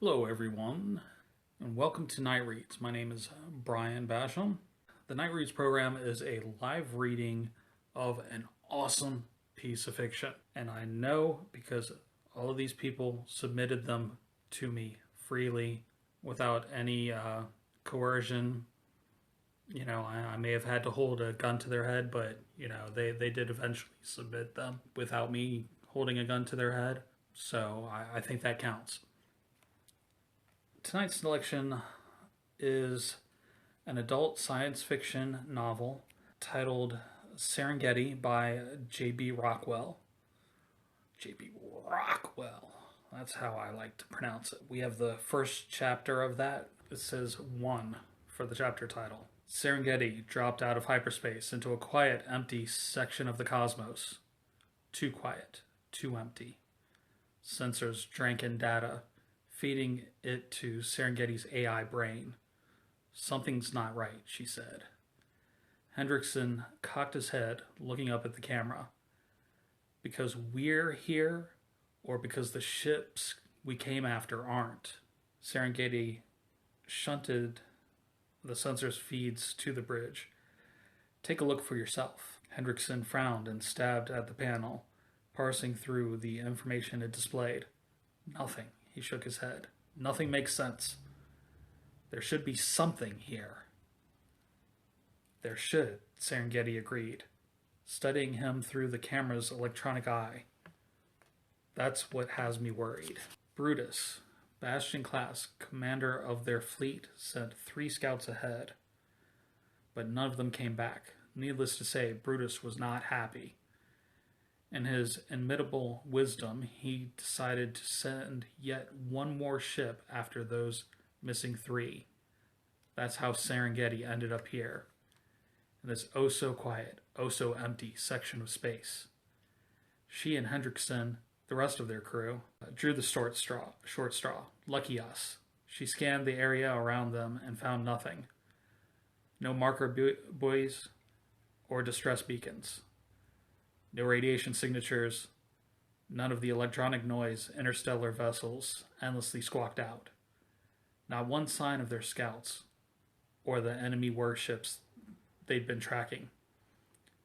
Hello, everyone, and welcome to Night Reads. My name is Brian Basham. The Night Reads program is a live reading of an awesome piece of fiction, and I know because all of these people submitted them to me freely without any coercion. I may have had to hold a gun to their head, but they did eventually submit them without me holding a gun to their head, so I think that counts. Tonight's selection is an adult science fiction novel titled Serengeti by J.B. Rockwell. J.B. Rockwell. That's how I like to pronounce it. We have the first chapter of that. It says 1 for the chapter title. Serengeti dropped out of hyperspace into a quiet, empty section of the cosmos. Too quiet, too empty. Sensors drank in data, feeding it to Serengeti's AI brain. Something's not right, she said. Hendrickson cocked his head, looking up at the camera. Because we're here, or because the ships we came after aren't? Serengeti shunted the sensor's feeds to the bridge. Take a look for yourself. Hendrickson frowned and stabbed at the panel, parsing through the information it displayed. Nothing. He shook his head. Nothing makes sense. There should be something here. There should, Serengeti agreed, studying him through the camera's electronic eye. That's what has me worried. Brutus, Bastion class commander of their fleet, sent 3 scouts ahead, but none of them came back. Needless to say, Brutus was not happy. In his inimitable wisdom, he decided to send yet one more ship after those missing 3. That's how Serengeti ended up here, in this oh-so-quiet, oh-so-empty section of space. She and Hendrickson, the rest of their crew, drew the short straw. Lucky us. She scanned the area around them and found nothing. No marker buoys or distress beacons. No radiation signatures, none of the electronic noise interstellar vessels endlessly squawked out. Not one sign of their scouts or the enemy warships they'd been tracking.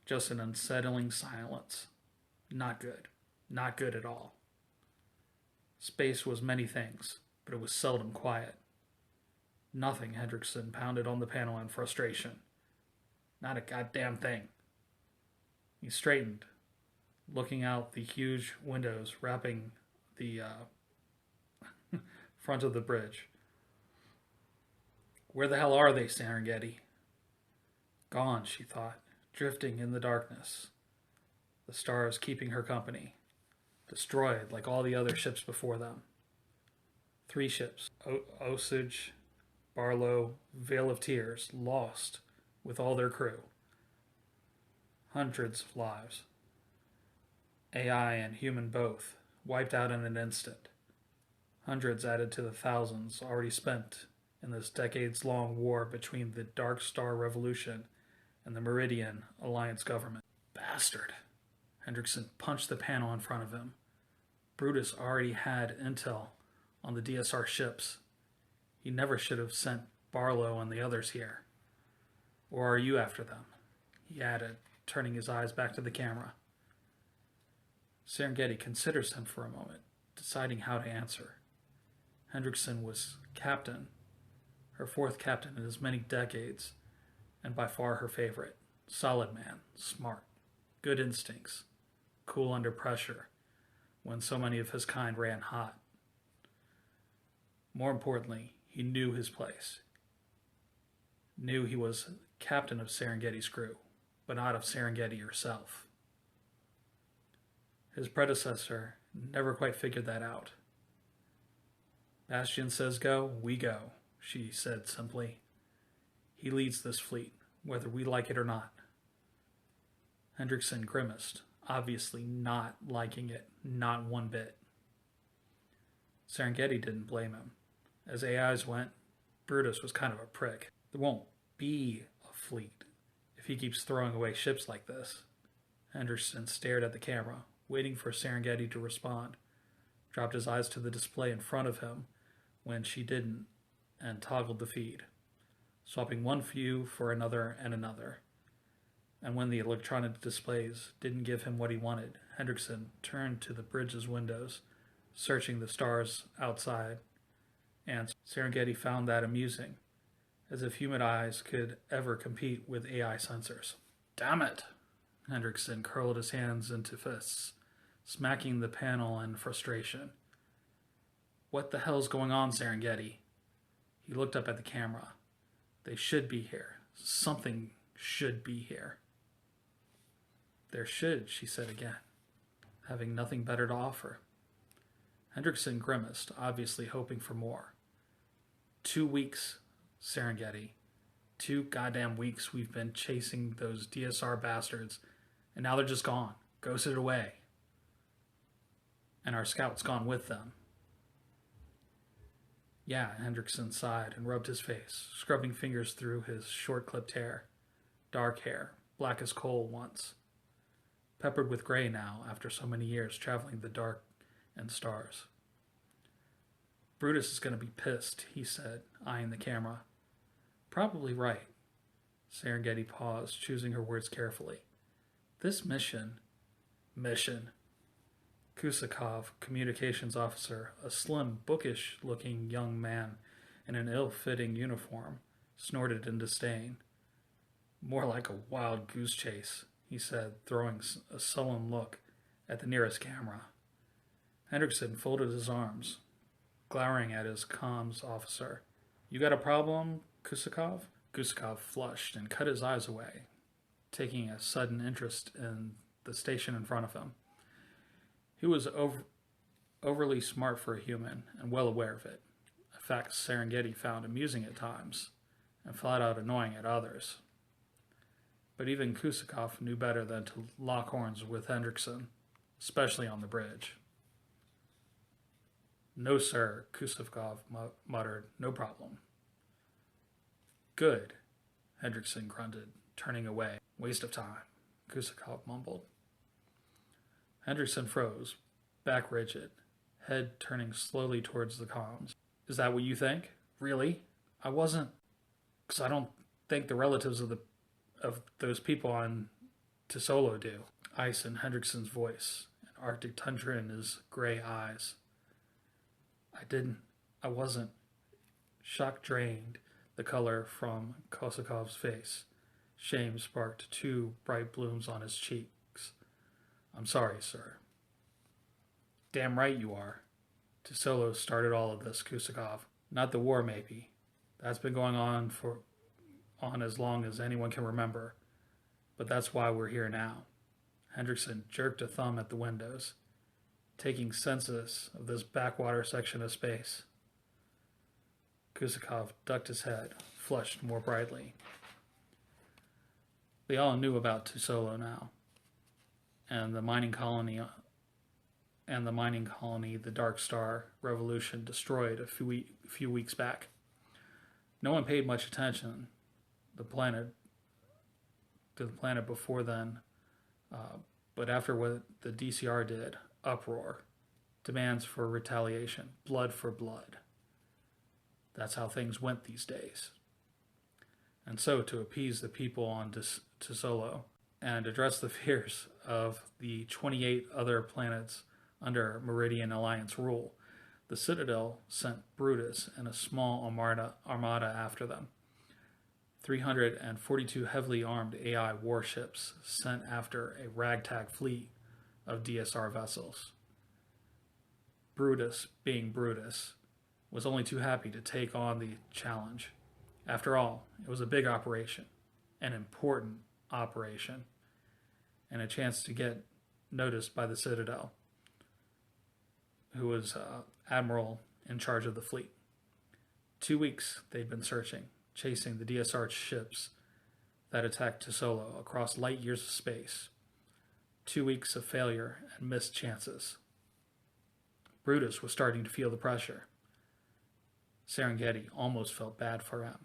Just an unsettling silence. Not good. Not good at all. Space was many things, but it was seldom quiet. Nothing, Hendrickson pounded on the panel in frustration. Not a goddamn thing. He straightened, looking out the huge windows wrapping the front of the bridge. Where the hell are they, Serengeti? Gone, she thought, drifting in the darkness. The stars keeping her company. Destroyed like all the other ships before them. 3 ships, Osage, Barlow, Vale of Tears, lost with all their crew. Hundreds of lives. AI and human both, wiped out in an instant. Hundreds added to the thousands already spent in this decades-long war between the Dark Star Revolution and the Meridian Alliance government. Bastard. Hendrickson punched the panel in front of him. Brutus already had intel on the DSR ships. He never should have sent Barlow and the others here. Or are you after them? He added, turning his eyes back to the camera. Serengeti considers him for a moment, deciding how to answer. Hendrickson was captain, her 4th captain in as many decades, and by far her favorite. Solid man, smart, good instincts, cool under pressure, when so many of his kind ran hot. More importantly, he knew his place. Knew he was captain of Serengeti's crew, but not of Serengeti herself. His predecessor never quite figured that out. Bastion says go, we go, she said simply. He leads this fleet, whether we like it or not. Hendrickson grimaced, obviously not liking it, not one bit. Serengeti didn't blame him. As AIs went, Brutus was kind of a prick. There won't be a fleet if he keeps throwing away ships like this. Henderson stared at the camera, waiting for Serengeti to respond, dropped his eyes to the display in front of him, when she didn't and toggled the feed, swapping one view for another and another. And when the electronic displays didn't give him what he wanted, Hendrickson turned to the bridge's windows, searching the stars outside, and Serengeti found that amusing, as if human eyes could ever compete with AI sensors. Damn it! Hendrickson curled his hands into fists, smacking the panel in frustration. What the hell's going on, Serengeti? He looked up at the camera. They should be here. Something should be here. There should, she said again, having nothing better to offer. Hendrickson grimaced, obviously hoping for more. 2 weeks, Serengeti. 2 goddamn weeks we've been chasing those DSR bastards, and now they're just gone, ghosted away. And our scout's gone with them. Yeah, Hendrickson sighed and rubbed his face, scrubbing fingers through his short-clipped hair. Dark hair, black as coal once. Peppered with gray now after so many years traveling the dark and stars. Brutus is going to be pissed, he said, eyeing the camera. Probably right. Serengeti paused, choosing her words carefully. This mission. Kusakov, communications officer, a slim, bookish-looking young man in an ill-fitting uniform, snorted in disdain. More like a wild goose chase, he said, throwing a sullen look at the nearest camera. Hendrickson folded his arms, glowering at his comms officer. You got a problem, Kusakov? Kusakov flushed and cut his eyes away, taking a sudden interest in the station in front of him. He was overly smart for a human and well aware of it, a fact Serengeti found amusing at times and flat out annoying at others. But even Kusakov knew better than to lock horns with Hendrickson, especially on the bridge. No, sir, Kusakov muttered. No problem. Good, Hendrickson grunted, turning away. Waste of time, Kusakov mumbled. Hendrickson froze, back rigid, head turning slowly towards the comms. Is that what you think? Really? I wasn't... Because I don't think the relatives of those people on Tesolo do. Ice in Hendrickson's voice, and Arctic tundra in his gray eyes. I wasn't. Shock drained the color from Kosakov's face. Shame sparked 2 bright blooms on his cheeks. I'm sorry, sir. Damn right you are. Tesolo started all of this, Kusakov. Not the war, maybe. That's been going on as long as anyone can remember. But that's why we're here now. Hendrickson jerked a thumb at the windows, taking census of this backwater section of space. Kusakov ducked his head, flushed more brightly. They all knew about Tesolo now, and the mining colony the Dark Star Revolution destroyed a few weeks back. No one paid much attention to the planet before then, but after what the DCR did, uproar, demands for retaliation, blood for blood. That's how things went these days. And so, to appease the people on Tesolo and address the fears of the 28 other planets under Meridian Alliance rule, the Citadel sent Brutus and a small armada after them. 342 heavily armed AI warships sent after a ragtag fleet of DSR vessels. Brutus, being Brutus, was only too happy to take on the challenge. After all, it was a big operation, an important operation, and a chance to get noticed by the Citadel, who was admiral in charge of the fleet. 2 weeks they'd been searching, chasing the DSR ships that attacked Tesolo across light years of space. 2 weeks of failure and missed chances. Brutus was starting to feel the pressure. Serengeti almost felt bad for him.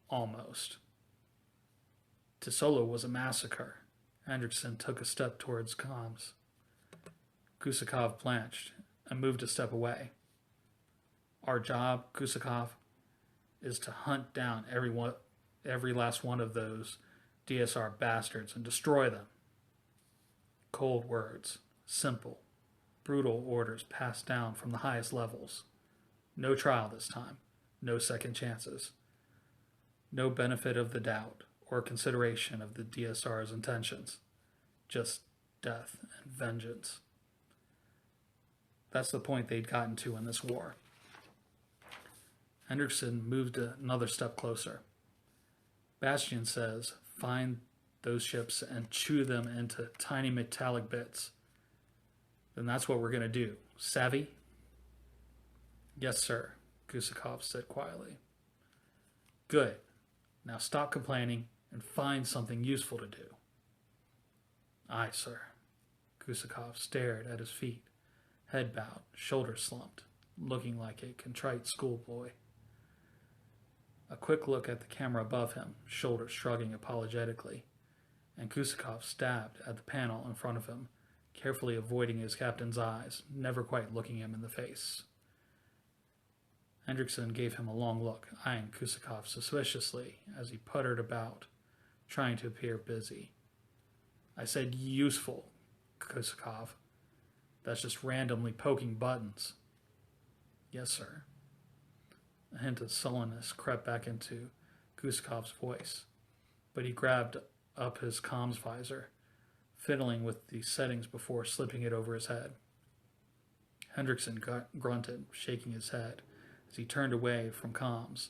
Almost. Tesolo was a massacre. Hendrickson took a step towards comms. Kusakov blanched and moved a step away. Our job, Kusakov, is to hunt down every last one of those DSR bastards and destroy them. Cold words, simple, brutal orders passed down from the highest levels. No trial this time, no second chances, no benefit of the doubt or consideration of the DSR's intentions, just death and vengeance. That's the point they'd gotten to in this war. Hendrickson moved another step closer. Bastian says, find those ships and chew them into tiny metallic bits. Then that's what we're going to do. Savvy? Yes, sir, Kusakov said quietly. Good. Now stop complaining and find something useful to do. Aye, sir. Kusakov stared at his feet, head bowed, shoulders slumped, looking like a contrite schoolboy. A quick look at the camera above him, shoulders shrugging apologetically, and Kusakov stabbed at the panel in front of him, carefully avoiding his captain's eyes, never quite looking him in the face. Hendrickson gave him a long look, eyeing Kusakov suspiciously as he puttered about, trying to appear busy. I said useful, Kusakov. That's just randomly poking buttons. Yes, sir. A hint of sullenness crept back into Kusakov's voice, but he grabbed up his comms visor, fiddling with the settings before slipping it over his head. Hendrickson grunted, shaking his head, as he turned away from comms,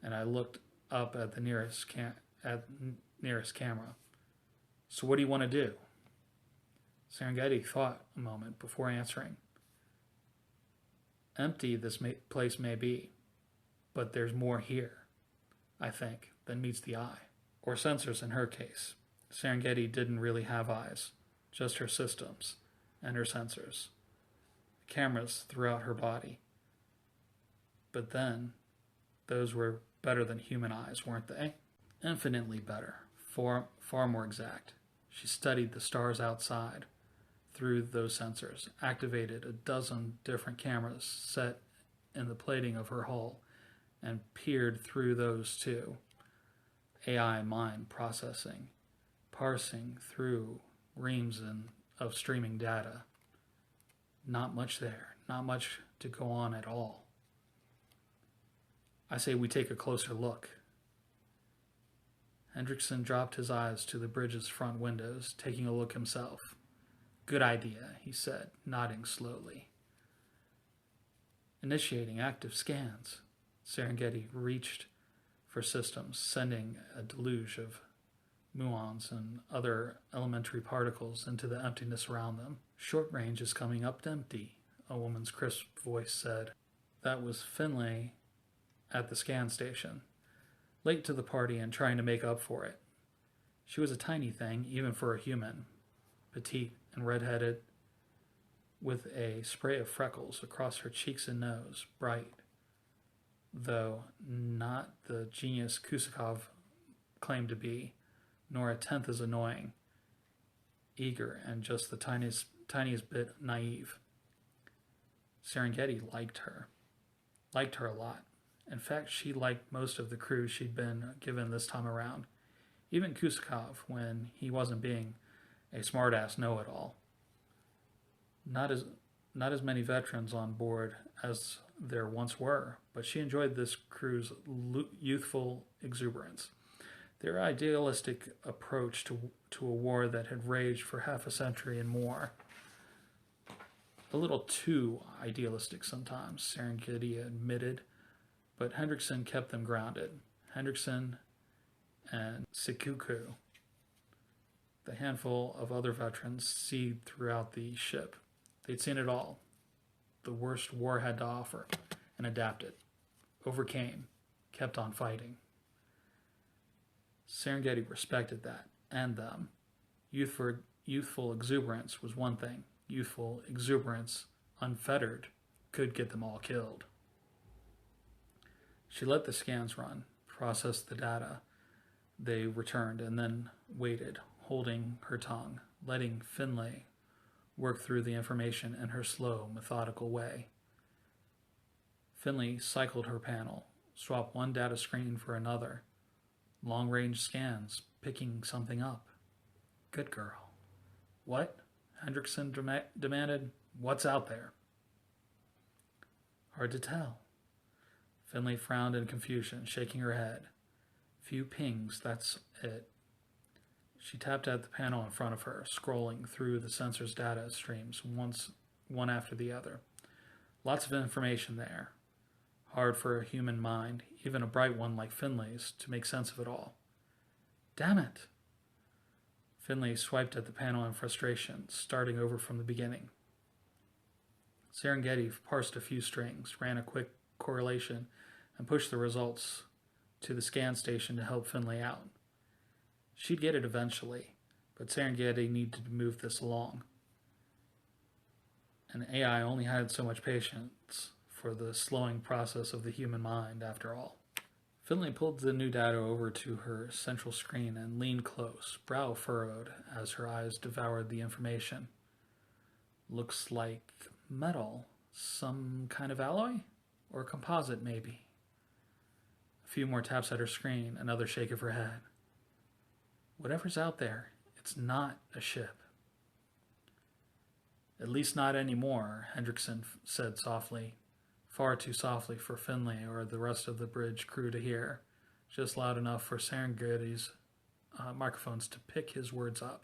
and I looked up at the nearest camera. So what do you want to do? Serengeti thought a moment before answering. Empty this place may be, but there's more here, I think, than meets the eye. Or sensors in her case. Serengeti didn't really have eyes, just her systems and her sensors. Cameras throughout her body. But then, those were better than human eyes, weren't they? Infinitely better, far more exact. She studied the stars outside through those sensors, activated a dozen different cameras set in the plating of her hull, and peered through those too. AI mind processing, parsing through reams of streaming data. Not much there, not much to go on at all. I say we take a closer look. Hendrickson dropped his eyes to the bridge's front windows, taking a look himself. Good idea, he said, nodding slowly. Initiating active scans. Serengeti reached for systems, sending a deluge of muons and other elementary particles into the emptiness around them. Short range is coming up empty, a woman's crisp voice said. That was Finlay at the scan station, late to the party and trying to make up for it. She was a tiny thing, even for a human, petite and red-headed, with a spray of freckles across her cheeks and nose, bright, though not the genius Kusakov claimed to be, nor a tenth as annoying, eager, and just the tiniest bit naive. Serengeti liked her a lot. In fact, she liked most of the crew she'd been given this time around, even Kusakov when he wasn't being a smartass know-it-all. Not as many veterans on board as there once were, but she enjoyed this crew's youthful exuberance, their idealistic approach to a war that had raged for half a century and more. A little too idealistic sometimes, Serengeti admitted, but Hendrickson kept them grounded. Hendrickson and Sikuku. The handful of other veterans seethed throughout the ship. They'd seen it all, the worst war had to offer, and adapted, overcame, kept on fighting. Serengeti respected that, and them. Youthful exuberance was one thing. Youthful exuberance, unfettered, could get them all killed. She let the scans run, processed the data they returned, and then waited, holding her tongue, letting Finlay work through the information in her slow, methodical way. Finley cycled her panel, swapped one data screen for another. Long-range scans, picking something up. Good girl. What? Hendrickson demanded. What's out there? Hard to tell. Finley frowned in confusion, shaking her head. Few pings, that's it. She tapped at the panel in front of her, scrolling through the sensor's data streams, one after the other. Lots of information there. Hard for a human mind, even a bright one like Finley's, to make sense of it all. Damn it! Finley swiped at the panel in frustration, starting over from the beginning. Serengeti parsed a few strings, ran a quick correlation, and pushed the results to the scan station to help Finley out. She'd get it eventually, but Serengeti needed to move this along. And AI only had so much patience for the slowing process of the human mind, after all. Finley pulled the new data over to her central screen and leaned close, brow furrowed as her eyes devoured the information. Looks like metal. Some kind of alloy? Or composite, maybe. A few more taps at her screen, another shake of her head. Whatever's out there, it's not a ship. At least not anymore, Hendrickson said softly. Far too softly for Finley or the rest of the bridge crew to hear. Just loud enough for Serengeti's microphones to pick his words up.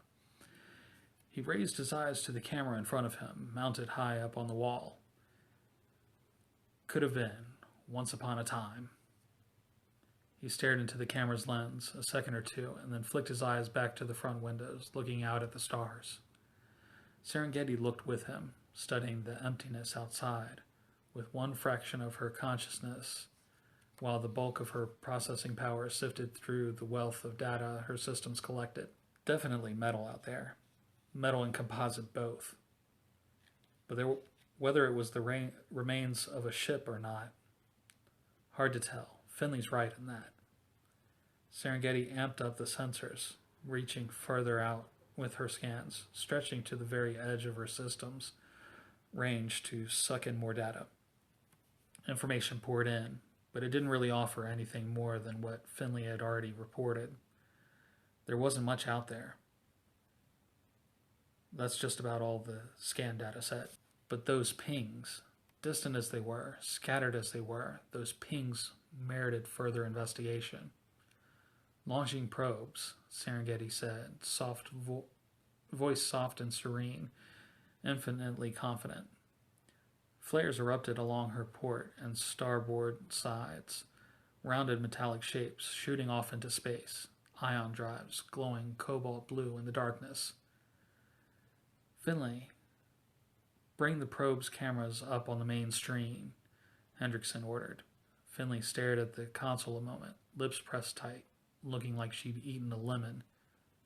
He raised his eyes to the camera in front of him, mounted high up on the wall. Could have been, once upon a time. He stared into the camera's lens a second or two and then flicked his eyes back to the front windows, looking out at the stars. Serengeti looked with him, studying the emptiness outside, with one fraction of her consciousness, while the bulk of her processing power sifted through the wealth of data her systems collected. Definitely metal out there. Metal and composite both. But whether it was the remains of a ship or not, hard to tell. Finley's right in that. Serengeti amped up the sensors, reaching further out with her scans, stretching to the very edge of her system's range to suck in more data. Information poured in, but it didn't really offer anything more than what Finley had already reported. There wasn't much out there. That's just about all the scan data said. But those pings, distant as they were, scattered as they were, those pings merited further investigation. Launching probes, Serengeti said, voice soft and serene, infinitely confident. Flares erupted along her port and starboard sides, rounded metallic shapes shooting off into space, ion drives glowing cobalt blue in the darkness. Finley, bring the probe's cameras up on the main stream, Hendrickson ordered. Finley stared at the console a moment, lips pressed tight, looking like she'd eaten a lemon.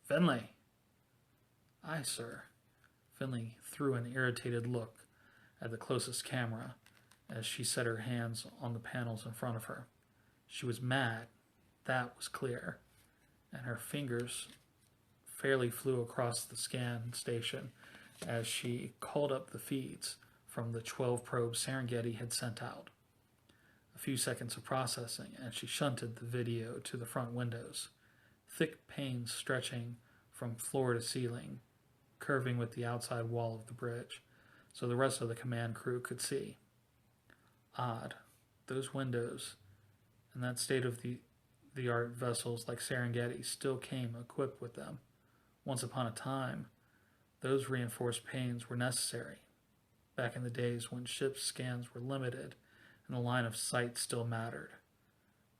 Finley! Aye, sir. Finley threw an irritated look at the closest camera as she set her hands on the panels in front of her. She was mad, that was clear, and her fingers fairly flew across the scan station as she called up the feeds from the 12 probes Serengeti had sent out. A few seconds of processing, and she shunted the video to the front windows, thick panes stretching from floor to ceiling, curving with the outside wall of the bridge, so the rest of the command crew could see. Odd, those windows and that state-of-the-art vessels like Serengeti still came equipped with them. Once upon a time, those reinforced panes were necessary, back in the days when ship scans were limited and the line of sight still mattered.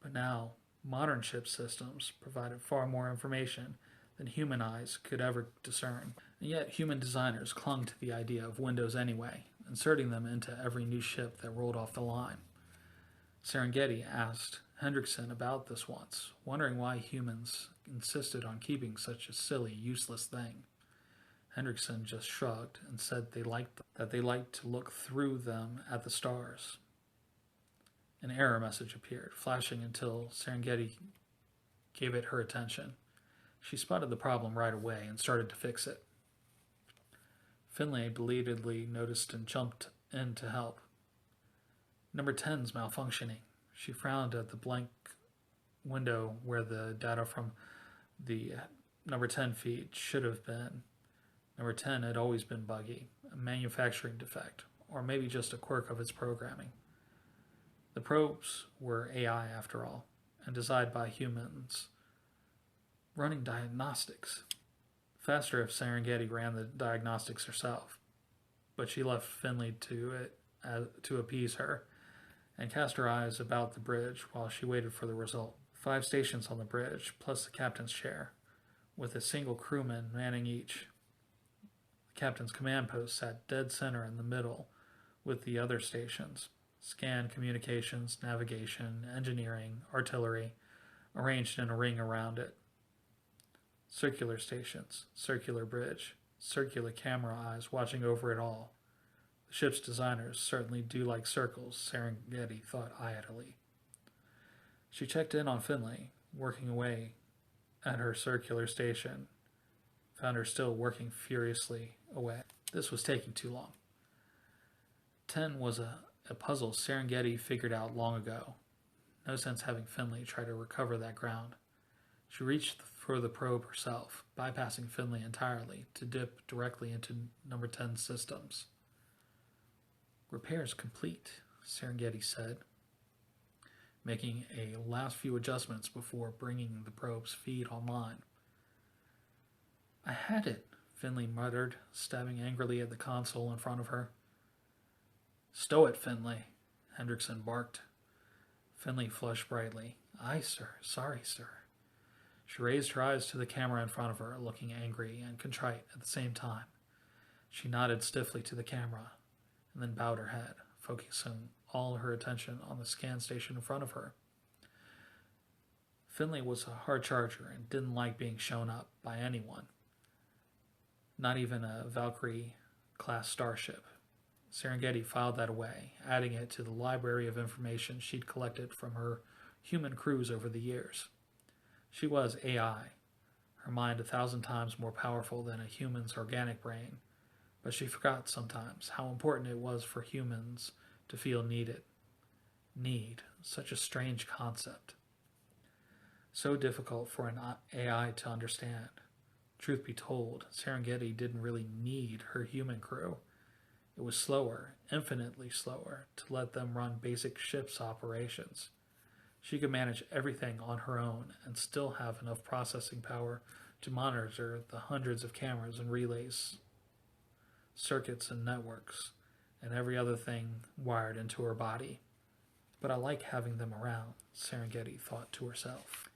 But now, modern ship systems provided far more information than human eyes could ever discern. And yet human designers clung to the idea of windows anyway, inserting them into every new ship that rolled off the line. Serengeti asked Hendrickson about this once, wondering why humans insisted on keeping such a silly, useless thing. Hendrickson just shrugged and said that they liked to look through them at the stars. An error message appeared, flashing until Serengeti gave it her attention. She spotted the problem right away and started to fix it. Finley belatedly noticed and jumped in to help. Number 10's malfunctioning. She frowned at the blank window where the data from the number 10 feed should have been. Number 10 had always been buggy, a manufacturing defect, or maybe just a quirk of its programming. The probes were AI after all, and designed by humans, running diagnostics. Faster if Serengeti ran the diagnostics herself, but she left Finley to appease her, and cast her eyes about the bridge while she waited for the result. 5 stations on the bridge, plus the captain's chair, with a single crewman manning each. The captain's command post sat dead center in the middle with the other stations. Scan, communications, navigation, engineering, artillery, arranged in a ring around it. Circular stations, circular bridge, circular camera eyes watching over it all. The ship's designers certainly do like circles, Serengeti thought idly. She checked in on Finley, working away at her circular station. Found her still working furiously away. This was taking too long. 10 was a puzzle Serengeti figured out long ago. No sense having Finley try to recover that ground. She reached for the probe herself, bypassing Finley entirely to dip directly into number 10's systems. Repairs complete, Serengeti said, making a last few adjustments before bringing the probe's feed online. I had it, Finley muttered, stabbing angrily at the console in front of her. Stow it, Finley, Hendrickson barked. Finley flushed brightly. Aye, sir. Sorry, sir. She raised her eyes to the camera in front of her, looking angry and contrite at the same time. She nodded stiffly to the camera, and then bowed her head, focusing all her attention on the scan station in front of her. Finley was a hard charger and didn't like being shown up by anyone, not even a Valkyrie-class starship. Serengeti filed that away, adding it to the library of information she'd collected from her human crews over the years. She was AI, her mind 1,000 times more powerful than a human's organic brain, but she forgot sometimes how important it was for humans to feel needed. Need, such a strange concept. So difficult for an AI to understand. Truth be told, Serengeti didn't really need her human crew. It was slower, infinitely slower, to let them run basic ship's operations. She could manage everything on her own and still have enough processing power to monitor the hundreds of cameras and relays, circuits and networks, and every other thing wired into her body. But I like having them around, Serengeti thought to herself.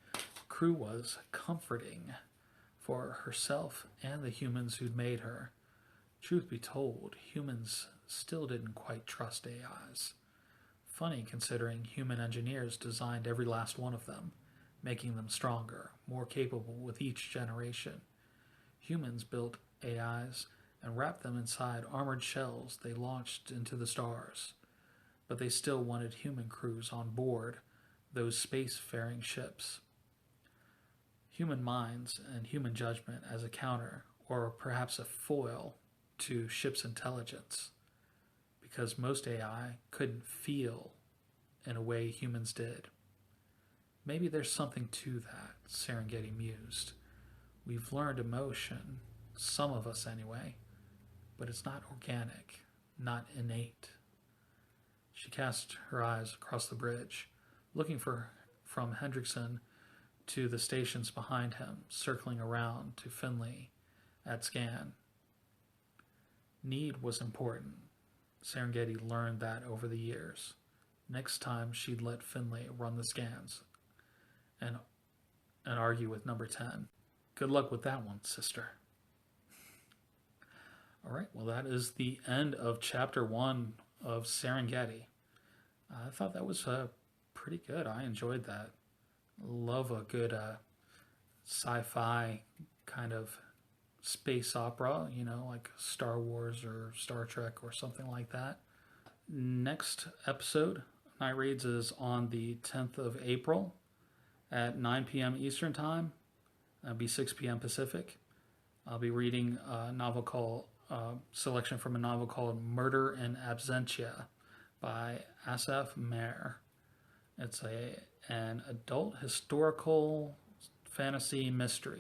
Crew was comforting for herself and the humans who'd made her. Truth be told, humans still didn't quite trust AIs. Funny considering human engineers designed every last one of them, making them stronger, more capable with each generation. Humans built AIs and wrapped them inside armored shells they launched into the stars, but they still wanted human crews on board those space-faring ships. Human minds and human judgment as a counter, or perhaps a foil to ship's intelligence, because most AI couldn't feel in a way humans did. Maybe there's something to that, Serengeti mused. We've learned emotion, some of us anyway, but it's not organic, not innate. She cast her eyes across the bridge, looking from Hendrickson to the stations behind him, circling around to Finley at scan. Need was important. Serengeti learned that over the years. Next time she'd let Finley run the scans and argue with number 10. Good luck with that one, sister. All right, well, that is the end of Chapter 1 of Serengeti. I thought that was pretty good. I enjoyed that. Love a good sci-fi kind of space opera, like Star Wars or Star Trek or something like that. Next episode, Night Reads, is on the 10th of April at 9 p.m. Eastern Time. That'll be 6 p.m. Pacific. I'll be reading a novel called, selection from a novel called Murder in Absentia by Asaf Mer. It's an adult historical fantasy mystery.